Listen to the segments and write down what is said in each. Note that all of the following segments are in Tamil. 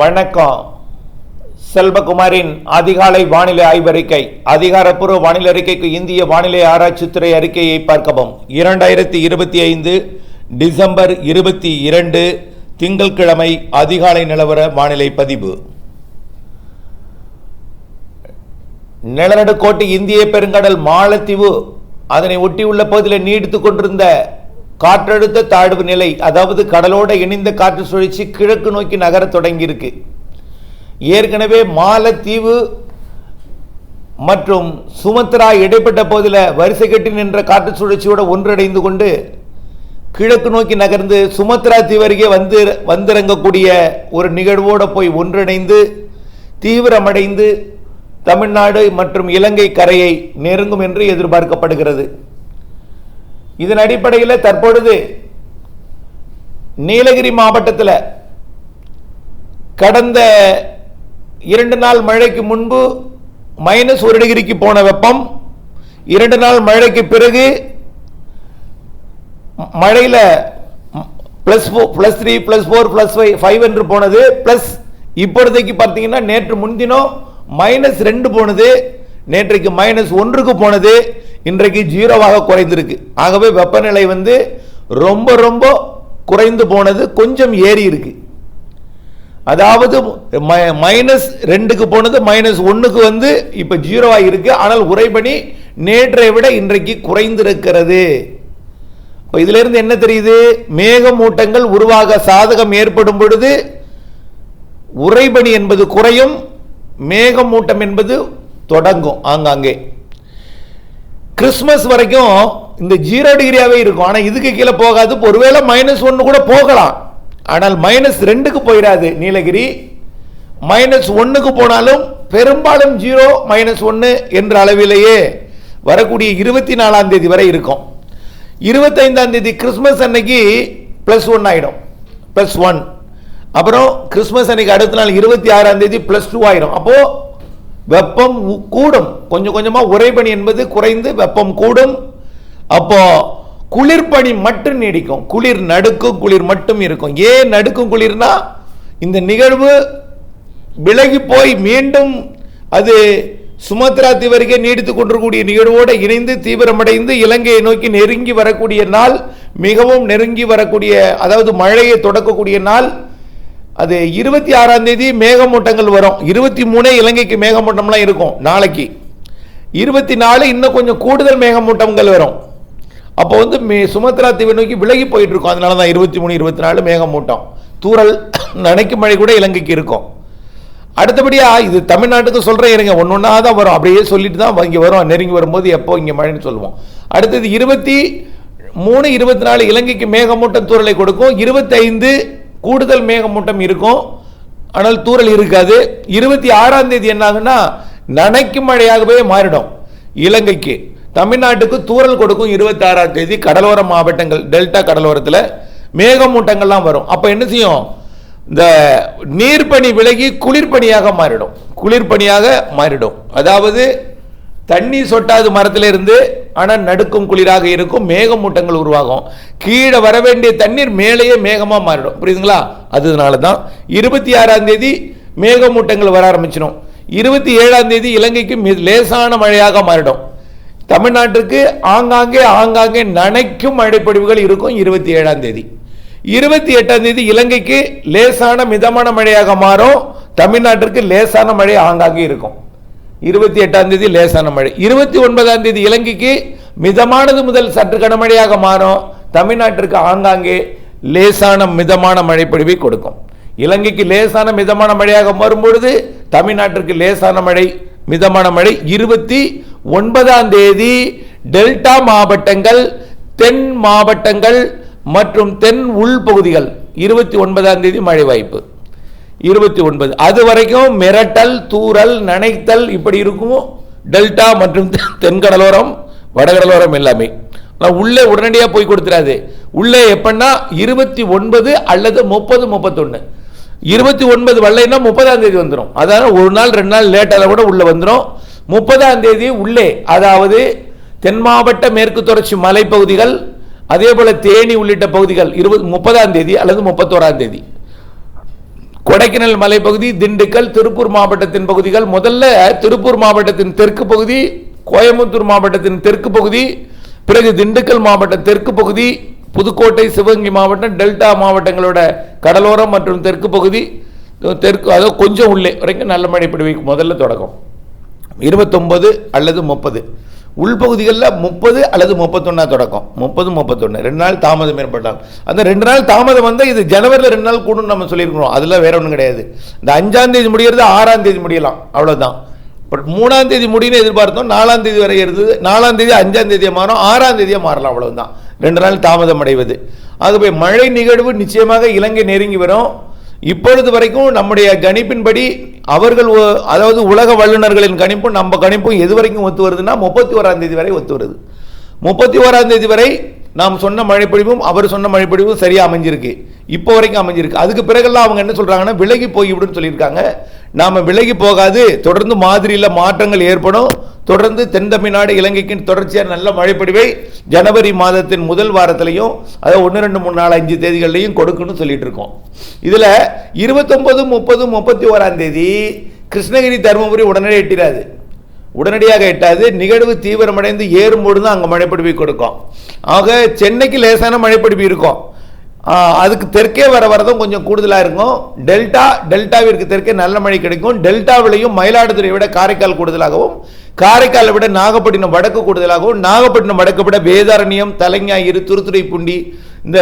வணக்கம். செல்வகுமாரின் அதிகாலை வானிலை ஆய்வறிக்கை. அதிகாரப்பூர்வ வானிலை அறிக்கைக்கு இந்திய வானிலை ஆராய்ச்சித்துறை அறிக்கையை பார்க்கவும். 2025 டிசம்பர் 22 திங்கட்கிழமை அதிகாலை நிலவர வானிலை பதிவு. நிலநடுக்கோட்டு இந்திய பெருங்கடல், மாலத்தீவு அதனை ஒட்டியுள்ள பகுதியில் நீடித்துக் கொண்டிருந்த காற்றழுத்த தாழ்வு நிலை, அதாவது கடலோடு இணைந்த காற்று சுழற்சி கிழக்கு நோக்கி நகர தொடங்கியிருக்கு. ஏற்கனவே மாலத்தீவு மற்றும் சுமத்ரா இடைப்பட்ட பகுதியில் வரிசை கட்டி நின்ற காற்று சுழற்சியோடு ஒன்றிணைந்து கொண்டு கிழக்கு நோக்கி நகர்ந்து சுமத்ரா தீவு அருகே வந்திறங்கக்கூடிய ஒரு நிகழ்வோடு போய் ஒன்றிணைந்து தீவிரமடைந்து தமிழ்நாடு மற்றும் இலங்கை கரையை நெருங்கும் என்று எதிர்பார்க்கப்படுகிறது. இதன் அடிப்படையில் தற்பொழுது நீலகிரி மாவட்டத்தில் கடந்த 2 நாள் மழைக்கு முன்பு -1 டிகிரிக்கு போன வெப்பம் 2 நாள் மழைக்கு பிறகு மழையில் +3 +4 +5 என்று போனது. பிளஸ் இப்பொழுதைக்கு பார்த்தீங்கன்னா நேற்று முன்தினம் -2 போனது, நேற்றைக்கு -1க்கு போனது, இன்றைக்கு 0வாக குறைந்திருக்கு. ஆகவே வெப்பநிலை ரொம்ப ரொம்ப குறைந்து போனது, கொஞ்சம் ஏறி இருக்கு. அதாவது -2க்கு போனது -1க்கு இப்ப 0ஆக இருக்கு. ஆனால் உறைபனி நேற்றை விட இன்றைக்கு குறைந்திருக்கிறது. இதுல இருந்து என்ன தெரியுது? மேகமூட்டங்கள் உருவாக சாதகம் ஏற்படும் பொழுது உறைபனி என்பது குறையும், மேகமூட்டம் என்பது தொடங்கும். ஆங்காங்கே கிறிஸ்துமஸ் வரைக்கும் இந்த 0 டிகிரியாவே இருக்கும். ஆனால் இதுக்கு கீழே போகாது. ஒருவேளை -1 கூட போகலாம், ஆனால் -2க்கு போயிடாது. நீலகிரி -1க்கு போனாலும் பெரும்பாலும் 0 -1 என்ற அளவிலேயே வரக்கூடிய 24ஆம் தேதி வரை இருக்கும். 25ஆம் தேதி கிறிஸ்துமஸ் அன்னைக்கு +1 ஆயிடும், +1. அப்புறம் கிறிஸ்துமஸ் அன்னைக்கு அடுத்த நாள் 26ஆம் தேதி +2 ஆயிடும். அப்போ வெப்பம் கூடும், கொஞ்சம் கொஞ்சமா உறைபனி என்பது குறைந்து வெப்பம் கூடும். அப்போ குளிர்பனி மட்டும் நீடிக்கும், குளிர் நடுக்கும் குளிர் மட்டும் இருக்கும். ஏன் நடுக்கும் குளிர்னா இந்த நிகழ்வு விலகி போய் மீண்டும் அது சுமத்ரா தீவு அருகே நீடித்துக் கொண்டிருக்கூடிய நிகழ்வோடு இணைந்து தீவிரமடைந்து இலங்கையை நோக்கி நெருங்கி வரக்கூடிய நாள், மிகவும் நெருங்கி வரக்கூடிய, அதாவது மழையை தொடக்கக்கூடிய நாள். அது 26ஆம் தேதி மேகமூட்டங்கள் வரும். 23 இலங்கைக்கு மேகமூட்டம்லாம் இருக்கும். நாளைக்கு 24 இன்னும் கொஞ்சம் கூடுதல் மேகமூட்டங்கள் வரும். அப்போ சுமத்ரா தீவை நோக்கி விலகி போயிட்டு இருக்கும். அதனால தான் 23 24 மேகமூட்டம், தூறல் நனைக்கும் மழை கூட இலங்கைக்கு இருக்கும். அடுத்தபடியா இது தமிழ்நாட்டுக்கு சொல்றேன் இருங்க, ஒன்னொன்னா தான் வரும். அப்படியே சொல்லிட்டு தான் இங்கே வரும். நெருங்கி வரும்போது எப்போ இங்கே மழைன்னு சொல்லுவோம். அடுத்தது 23 24 இலங்கைக்கு மேகமூட்டம் தூறலை கொடுக்கும். 25 கூடுதல் மேகமூட்டம் இருக்கும், ஆனால் தூறல் இருக்காது. 26ஆம் தேதி என்ன ஆகுன்னா நனைக்கும் மழையாகவே மாறிடும் இலங்கைக்கு. தமிழ்நாட்டுக்கு தூறல் கொடுக்கும். 26ஆம் தேதி கடலோர மாவட்டங்கள், டெல்டா கடலோரத்தில் மேகமூட்டங்கள்லாம் வரும். அப்போ என்ன செய்யும்? இந்த நீர்பனி விலகி குளிர்பனியாக மாறிடும், குளிர்பனியாக மாறிடும். அதாவது தண்ணி சொட்டாது மரத்தில் இருந்து, ஆனால் நடுக்கும் குளிராக இருக்கும், மேகமூட்டங்கள் உருவாகும். கீழே வர வேண்டிய தண்ணீர் மேலேயே மேகமாக மாறிடும். புரியுதுங்களா? அதனால தான் 26ஆம் தேதி மேகமூட்டங்கள் வர ஆரம்பிச்சிடும். 27ஆம் தேதி இலங்கைக்கு லேசான மழையாக மாறிடும். தமிழ்நாட்டுக்கு ஆங்காங்கே நனைக்கும் மழைப்பொழிவுகள் இருக்கும் 27ஆம் தேதி. 28ஆம் தேதி இலங்கைக்கு லேசான மிதமான மழையாக மாறும். தமிழ்நாட்டிற்கு லேசான மழை ஆங்காங்கே இருக்கும். 28ஆம் தேதி லேசான மழை. 29ஆம் தேதி இலங்கைக்கு மிதமானது முதல் சற்று கனமழையாக மாறும். தமிழ்நாட்டிற்கு ஆங்காங்கே லேசான மிதமான மழை பொழிவை கொடுக்கும். இலங்கைக்கு லேசான மிதமான மழையாக வரும்பொழுது தமிழ்நாட்டிற்கு லேசான மழை மிதமான மழை. 29ஆம் தேதி டெல்டா மாவட்டங்கள், தென் மாவட்டங்கள் மற்றும் தென் உள் பகுதிகள் 29ஆம் தேதி மழை வாய்ப்பு. 29 அது வரைக்கும் மிரட்டல், தூறல், நனைத்தல் இப்படி இருக்கும். டெல்டா மற்றும் தென்கடலோரம், வடகடலோரம் எல்லாமே. உள்ளே உடனடியாக போய் கொடுத்துறாது. உள்ளே எப்பன்னா 29 அல்லது 30 31. 29 வரலைன்னா 30ஆம் தேதி வந்துடும். அதாவது ஒரு நாள் 2 நாள் லேட்டாக கூட உள்ள வந்துடும். 30ஆம் தேதி உள்ளே, அதாவது தென் மாவட்ட மேற்கு தொடர்ச்சி மலைப்பகுதிகள், அதே போல தேனி உள்ளிட்ட பகுதிகள் 30ஆம் தேதி அல்லது 31ஆம் தேதி கொடைக்கானல் மலைப்பகுதி, திண்டுக்கல், திருப்பூர் மாவட்டத்தின் பகுதிகள். முதல்ல திருப்பூர் மாவட்டத்தின் தெற்கு பகுதி, கோயம்புத்தூர் மாவட்டத்தின் தெற்கு பகுதி, பிறகு திண்டுக்கல் மாவட்ட தெற்கு பகுதி, புதுக்கோட்டை, சிவகங்கை மாவட்டம், டெல்டா மாவட்டங்களோட கடலோரம் மற்றும் தெற்கு பகுதி, தெற்கு அதாவது கொஞ்சம் உள்ளே வரைக்கும் நல்ல மழை பொழிவு முதல்ல தொடக்கம் 29 அல்லது 30. உள்பகுதிகளில் 30 அல்லது 31 தொடக்கம். 30, 31 2 நாள் தாமதம் ஏற்பட்டால் அந்த 2 நாள் தாமதம் வந்து இது ஜனவரியில் 2 நாள் கூடும் நம்ம சொல்லியிருக்கிறோம். அதில் வேற ஒன்றும் கிடையாது. இந்த 5ஆம் தேதி முடிகிறது, 6ஆம் தேதி முடியலாம், அவ்வளோதான். பட் 3ஆம் தேதி முடின்னு எதிர்பார்த்தோம், 4ஆம் தேதி வரை இருந்தது. 4ஆம் தேதி 5ஆம் தேதியை மாறும், 6ஆம் தேதியை மாறலாம், அவ்வளவுதான். 2 நாள் தாமதம் அடைவது. ஆகவே மழை நிகழ்வு நிச்சயமாக இலங்கை நெருங்கி வரும். இப்பொழுது வரைக்கும் நம்முடைய கணிப்பின்படி அவர்கள் அதாவது உலக வல்லுநர்களின் கணிப்பும் நம்ம கணிப்பும் எது வரைக்கும் ஒத்து வருதுன்னா 31ஆம் தேதி வரை ஒத்து வருது. 31ஆம் தேதி வரை நாம் சொன்ன மழைப்பொழிவும் அவர் சொன்ன மழைப்பொழிவும் சரியா அமைஞ்சிருக்கு, இப்போ வரைக்கும் அமைஞ்சிருக்கு. அதுக்கு பிறகெல்லாம் அவங்க என்ன சொல்றாங்கன்னா விலகி போய்விடும் சொல்லியிருக்காங்க. நாம விலகி போகாது, தொடர்ந்து மாதிரியில் மாற்றங்கள் ஏற்படும். தொடர்ந்து தென் தமிழ்நாடு இலங்கைக்கு தொடர்ச்சியாக நல்ல மழைப்பொழிவை ஜனவரி மாதத்தின் முதல் வாரத்திலையும், அதாவது 1, 2, 3, 4, 5 தேதிகள்லையும் கொடுக்கணும்னு சொல்லிட்டு இருக்கோம். இதுல 29, 30, 31ஆம் தேதி கிருஷ்ணகிரி, தருமபுரி உடனடியாக எட்டிடாது, உடனடியாக எட்டாது. நிகழ்வு தீவிரமடைந்து ஏறும்போது தான் அங்கே மழைப்பொழிவை கொடுக்கும். ஆக சென்னைக்கு லேசான மழைப்பொழிவு இருக்கும். அதுக்கு தெற்கே வரதும் கொஞ்சம் கூடுதலாக இருக்கும். டெல்டாவிற்கு தெற்கே நல்ல மழை கிடைக்கும். டெல்டாவிலையும் மயிலாடுதுறை விட காரைக்கால் கூடுதலாகவும், காரைக்காலை விட நாகப்பட்டினம் வடக்கு கூடுதலாகவும், நாகப்பட்டினம் வடக்கு விட வேதாரண்யம், தலைஞாயிறு, துருத்துறைப்பூண்டி, இந்த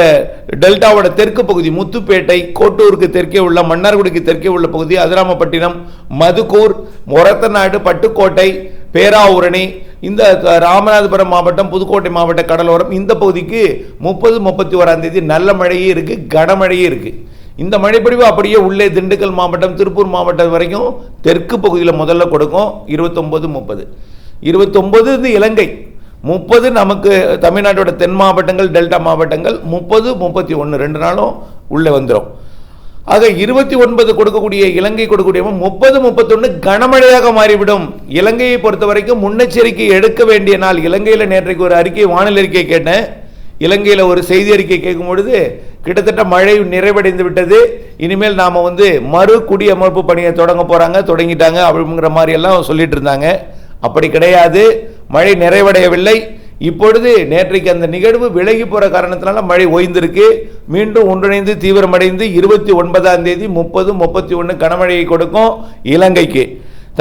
டெல்டாவோட தெற்கு பகுதி முத்துப்பேட்டை, கோட்டூருக்கு தெற்கே உள்ள, மன்னார்குடிக்கு தெற்கே உள்ள பகுதி, அதிராமப்பட்டினம், மதுக்கூர், மொரத்தநாடு, பட்டுக்கோட்டை, பேராவூரணி, இந்த ராமநாதபுரம் மாவட்டம், புதுக்கோட்டை மாவட்ட கடலோரம், இந்த பகுதிக்கு 30, 31ஆம் தேதி நல்ல மழையே இருக்கு, கனமழையே இருக்கு. இந்த மழைப்பொழிவு அப்படியே உள்ளே திண்டுக்கல் மாவட்டம், திருப்பூர் மாவட்டம் வரைக்கும் தெற்கு பகுதியில் முதல்ல கொடுக்கும். 29, 30. 29 இலங்கை, 30 நமக்கு தமிழ்நாட்டோட தென் மாவட்டங்கள், டெல்டா மாவட்டங்கள். 30, 31 2 நாளும் உள்ளே வந்துடும். ஆக 29 கொடுக்கக்கூடிய இலங்கை கொடுக்கக்கூடிய 30, 31 கனமழையாக மாறிவிடும். இலங்கையை பொறுத்த வரைக்கும் முன்னெச்சரிக்கை எடுக்க வேண்டிய நாள். இலங்கையில் நேற்றைக்கு ஒரு அறிக்கை, வானிலை அறிக்கை கேட்டேன். இலங்கையில் ஒரு செய்தி அறிக்கை கேட்கும் பொழுது கிட்டத்தட்ட மழை நிறைவடைந்து விட்டது, இனிமேல் நாம் மறு குடியமர்ப்பு பணியை தொடங்க போகிறாங்க, தொடங்கிட்டாங்க அப்படிங்கிற மாதிரி எல்லாம் சொல்லிட்டு இருந்தாங்க. அப்படி கிடையாது, மழை நிறைவடையவில்லை. இப்பொழுது நேற்றைக்கு அந்த நிகழ்வு விலகி போகிற காரணத்தினால மழை ஓய்ந்திருக்கு. மீண்டும் ஒன்றிணைந்து தீவிரமடைந்து 29ஆம் தேதி 30, 31 கனமழையை கொடுக்கும் இலங்கைக்கு.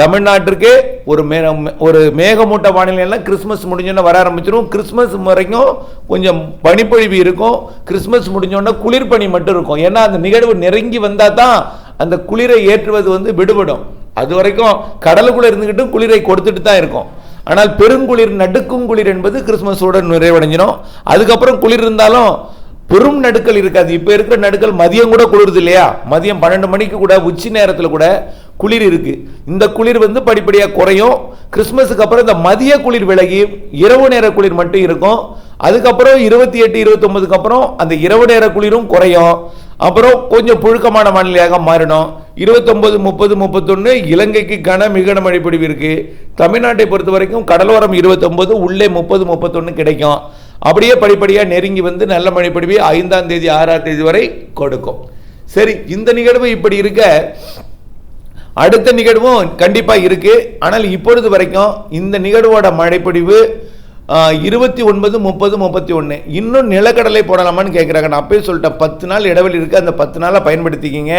தமிழ்நாட்டிற்கு ஒரு மேகமூட்ட வானிலை எல்லாம் கிறிஸ்மஸ் முடிஞ்சோன்னா வர ஆரம்பிச்சிடும். கிறிஸ்மஸ் வரைக்கும் கொஞ்சம் பனிப்பொழிவு இருக்கும். கிறிஸ்மஸ் முடிஞ்சோன்னா குளிர் பனி மட்டும் இருக்கும். ஏன்னா அந்த நிகழ்வு நெருங்கி வந்தால் தான் அந்த குளிரை ஏற்றுவது விடுபடும். அது வரைக்கும் கடலுக்குள்ளே இருந்துக்கிட்டு குளிரை கொடுத்துட்டு தான் இருக்கும். ஆனால் பெருங்குளிர், நடுக்கும் குளிர் என்பது கிறிஸ்மஸோட நிறைவடைஞ்சிடும். அதுக்கப்புறம் குளிர் இருந்தாலும் பெரும் நடுக்கல் இருக்காது. இப்போ இருக்கிற நடுக்கல் மதியம் கூட குளிருது இல்லையா, மதியம் 12 மணிக்கு கூட உச்சி நேரத்தில் கூட குளிர் இருக்கு. இந்த குளிர் படிப்படியாக குறையும். கிறிஸ்மஸுக்கு அப்புறம் இந்த மதிய குளிர் விலகி இரவு நேர குளிர் மட்டும் இருக்கும். அதுக்கப்புறம் 28, 29க்கு அப்புறம் அந்த இரவு நேர குளிரும் குறையும். அப்புறம் கொஞ்சம் புழுக்கமான வானிலையாக மாறிடும். 29, 30, 31 இலங்கைக்கு மிக மழை பொழிவு இருக்கு. தமிழ்நாட்டை பொறுத்த வரைக்கும் கடலோரம் 29, உள்ளே 30, 31 கிடைக்கும். அப்படியே படிப்படியாக நெருங்கி நல்ல மழை பொழிவு 5ஆம் தேதி 6ஆம் தேதி வரை கொடுக்கும். சரி, இந்த நிகழ்வு இப்படி இருக்க அடுத்த நிகழ்வும் கண்டிப்பா இருக்கு. ஆனால் இப்பொழுது வரைக்கும் இந்த நிகழ்வோட மழைப்பொழிவு 29, 30, 31 இன்னும் நிலக்கடலை போடலாமான்னு கேட்குறாங்க. நான் அப்பயே சொல்லிட்டேன், 10 நாள் இடைவெளி இருக்குது, அந்த 10 நாளை பயன்படுத்திக்கிங்க.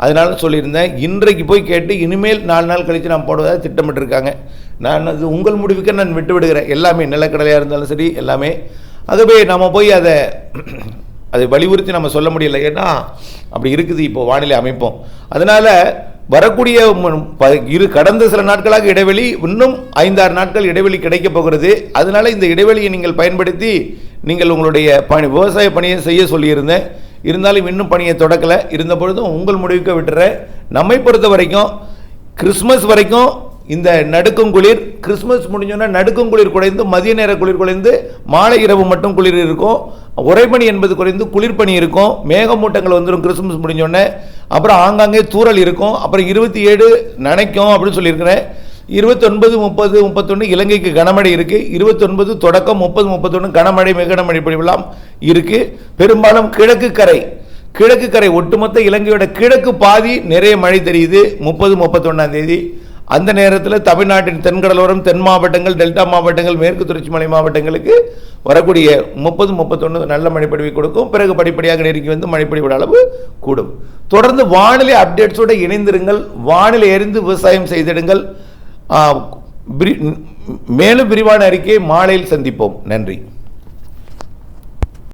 அதனால சொல்லியிருந்தேன். இன்றைக்கு போய் கேட்டு இனிமேல் 4 நாள் கழித்து நான் போடுவதாக திட்டமிட்டிருக்காங்க. நான் அது உங்கள் முடிவுக்கு நான் விட்டு விடுகிறேன். எல்லாமே நிலக்கடலையாக இருந்தாலும் சரி எல்லாமே. ஆகவே நம்ம போய் அதை வலியுறுத்தி நம்ம சொல்ல முடியல, ஏன்னா அப்படி இருக்குது இப்போ வானிலை அமைப்போம். அதனால் வரக்கூடிய கடந்த சில நாட்களாக இடைவெளி, இன்னும் 5-6 நாட்கள் இடைவெளி கிடைக்கப் போகிறது. அதனால இந்த இடைவெளியை நீங்கள் பயன்படுத்தி நீங்கள் உங்களுடைய விவசாய பணியை செய்ய சொல்லியிருந்தேன். இருந்தாலும் இன்னும் பணியை தொடக்கலை. இருந்த பொழுதும் உங்கள் முடிவுக்கு விட்டுறேன். நம்மை பொறுத்த வரைக்கும் கிறிஸ்மஸ் வரைக்கும் இந்த நடுக்கும் குளிர், கிறிஸ்மஸ் முடிஞ்சோன்னா நடுக்கும் குளிர் குறைந்து மதிய நேர குளிர் குறைந்து மாலை இரவு மட்டும் குளிர் இருக்கும். உறைபனி என்பது குறைந்து குளிர்பனி இருக்கும். மேகமூட்டங்கள் வந்துடும் கிறிஸ்மஸ் முடிஞ்சோடனே. அப்புறம் ஆங்காங்கே தூறல் இருக்கும். அப்புறம் 27 நனைக்கும் அப்படின்னு சொல்லியிருக்கிறேன். 29, 30, 31 இலங்கைக்கு கனமழை இருக்கு. 29 தொடக்கம் 30, 31 கனமழை மிக கனமழை பொழிவெல்லாம் இருக்கு. பெரும்பாலும் கிழக்கு கரை கிழக்கு கரை ஒட்டுமொத்த இலங்கையோட கிழக்கு பாதி நிறைய மழை தெரியுது 30-31ஆம் தேதி. அந்த நேரத்தில் தமிழ்நாட்டின் தென்கடலோரம், தென் மாவட்டங்கள், டெல்டா மாவட்டங்கள், மேற்கு தொடர்ச்சி மலை மாவட்டங்களுக்கு வரக்கூடிய 30-31 நல்ல மழைப்பொழிவை கொடுக்கும். பிறகு படிப்படியாக நெருங்கி வந்து மழைப்பொழிவோட அளவு கூடும். தொடர்ந்து வானிலை அப்டேட்ஸோடு இணைந்திருங்கள். வானிலை அறிந்து விவசாயம் செய்திடுங்கள். மேலும் விரிவான அறிக்கையை மாலையில் சந்திப்போம். நன்றி.